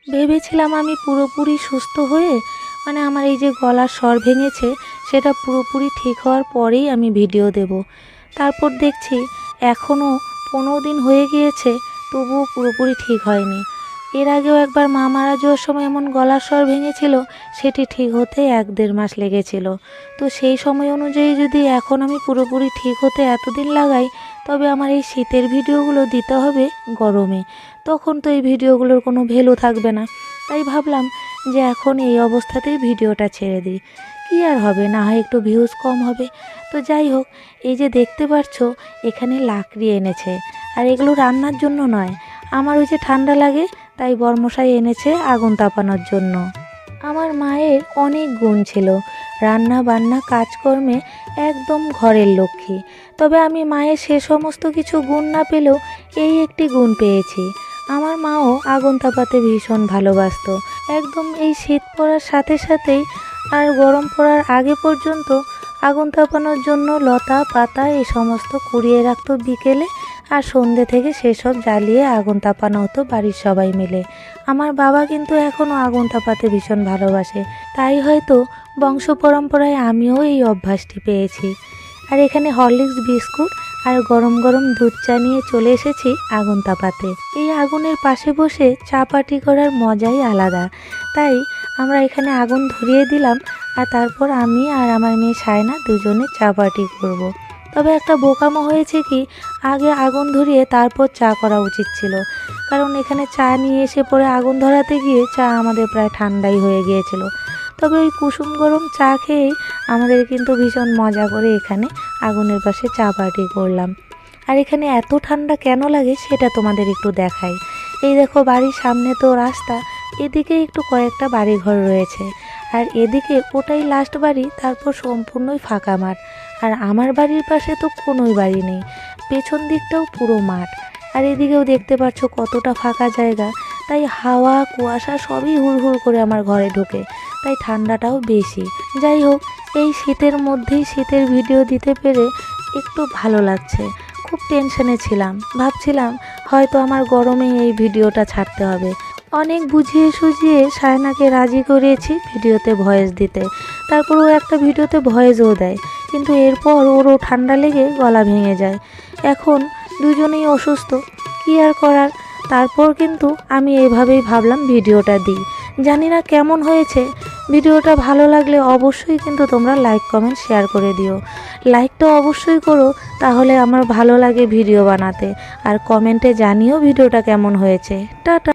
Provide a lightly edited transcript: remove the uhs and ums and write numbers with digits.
ভেবেছিলাম আমি পুরোপুরি সুস্থ হয়ে মানে আমার এই যে গলার স্বর ভেঙেছে সেটা পুরোপুরি ঠিক হওয়ার পরেই আমি ভিডিও দেব। তারপর দেখছি এখনও 15 দিন হয়ে গিয়েছে, তবুও পুরোপুরি ঠিক হয়নি। এর আগেও একবার মা মারা যাওয়ার সময় এমন গলার স্বর ভেঙেছিল, সেটি ঠিক হতে 1-1.5 মাস লেগেছিল। তো সেই সময় অনুযায়ী যদি এখন আমি পুরোপুরি ঠিক হতে এতদিন লাগাই, তবে আমার এই শীতের ভিডিওগুলো দিতে হবে গরমে, তখন তো এই ভিডিওগুলোর কোনো ভ্যালু থাকবে না। তাই ভাবলাম যে এখন এই অবস্থাতেই ভিডিওটা ছেড়ে দিই, কী আর হবে, না হয় একটু ভিউজ কম হবে। তো যাই হোক, এই যে দেখতে পাচ্ছ এখানে লাকড়ি এনেছে, আর এগুলো রান্নার জন্য নয়, আমার ওই যে ঠান্ডা লাগে তাই বর্মশাই এনেছে আগুন তাপানোর জন্য। আমার মায়ের অনেক গুণ ছিল, রান্না বান্না কাজকর্মে একদম ঘরের লক্ষ্মী। তবে আমি মায়ের সে সমস্ত কিছু গুণ না পেলেও এই একটি গুণ পেয়েছি, আমার মাও আগুন তাপাতে ভীষণ ভালোবাসতো। একদম এই শীত পড়ার সাথে সাথেই আর গরম পড়ার আগে পর্যন্ত আগুন তাপানোর জন্য লতা পাতা এই সমস্ত কুড়িয়ে রাখতো বিকেলে, আর সন্ধ্যে থেকে সেসব জ্বালিয়ে আগুন তাপানো হতো বাড়ির সবাই মিলে। আমার বাবা কিন্তু এখনও আগুন তাপাতে ভীষণ ভালোবাসে, তাই হয়তো বংশ পরম্পরায় আমিও এই অভ্যাসটি পেয়েছি। আর এখানে হরলিক্স বিস্কুট আর গরম গরম দুধ চা নিয়ে চলে এসেছি আগুন তাপাতে। এই আগুনের পাশে বসে চা পাটি করার মজাই আলাদা, তাই আমরা এখানে আগুন ধরিয়ে দিলাম, আর তারপর আমি আর আমার মেয়ে সায়না দুজনে চা পাটি করব। তবে একটা বোকামো হয়েছে কি, আগে আগুন ধরিয়ে তারপর চা করা উচিত ছিল, কারণ এখানে চা নিয়ে এসে পরে আগুন ধরাতে গিয়ে চা আমাদের প্রায় ঠান্ডাই হয়ে গিয়েছিল। তবে ওই কুসুম গরম চা খেয়েই আমাদের কিন্তু ভীষণ মজা করে এখানে আগুনের পাশে চা পার্টি করলাম। আর এখানে এত ঠান্ডা কেন লাগে সেটা তোমাদের একটু দেখাই। এই দেখো, বাড়ির সামনে তো রাস্তা, এদিকে একটু কয়েকটা বাড়িঘর রয়েছে, আর এদিকে ওটাই লাস্ট বাড়ি, তারপর সম্পূর্ণই ফাঁকা মাঠ। আর আমার বাড়ির পাশে তো কোনোই বাড়ি নেই, পেছন দিকটাও পুরো মাঠ। আর এদিকেও দেখতে পাচ্ছ কতটা ফাঁকা জায়গা, তাই হাওয়া কুয়াশা সবই হুড়হুড় করে আমার ঘরে ঢোকে, তাই ঠান্ডাটাও বেশি। যাই হোক, এই শীতের মধ্যেই শীতের ভিডিও দিতে পেরে একটু ভালো লাগছে। খুব টেনশনে ছিলাম, ভাবছিলাম হয়তো আমার গরমে এই ভিডিওটা ছাড়তে হবে। অনেক বুঝিয়ে সুঝিয়ে সায়নাকে রাজি করিয়েছি ভিডিওতে ভয়েস দিতে, তারপর ও একটা ভিডিওতে ভয়েসও দেয়, কিন্তু এরপর ওরও ঠান্ডা লেগে গলা ভেঙে যায়। এখন দুজনেই অসুস্থ, কী আর করার। তারপর কিন্তু আমি এভাবেই ভাবলাম ভিডিওটা দিই। জানি না কেমন হয়েছে, ভিডিওটা ভালো লাগলে অবশ্যই কিন্তু তোমরা লাইক কমেন্ট শেয়ার করে দিও। লাইকটা অবশ্যই করো, তাহলে আমার ভালো লাগে ভিডিও বানাতে, আর কমেন্টে জানিও ভিডিওটা কেমন হয়েছে। টাটা।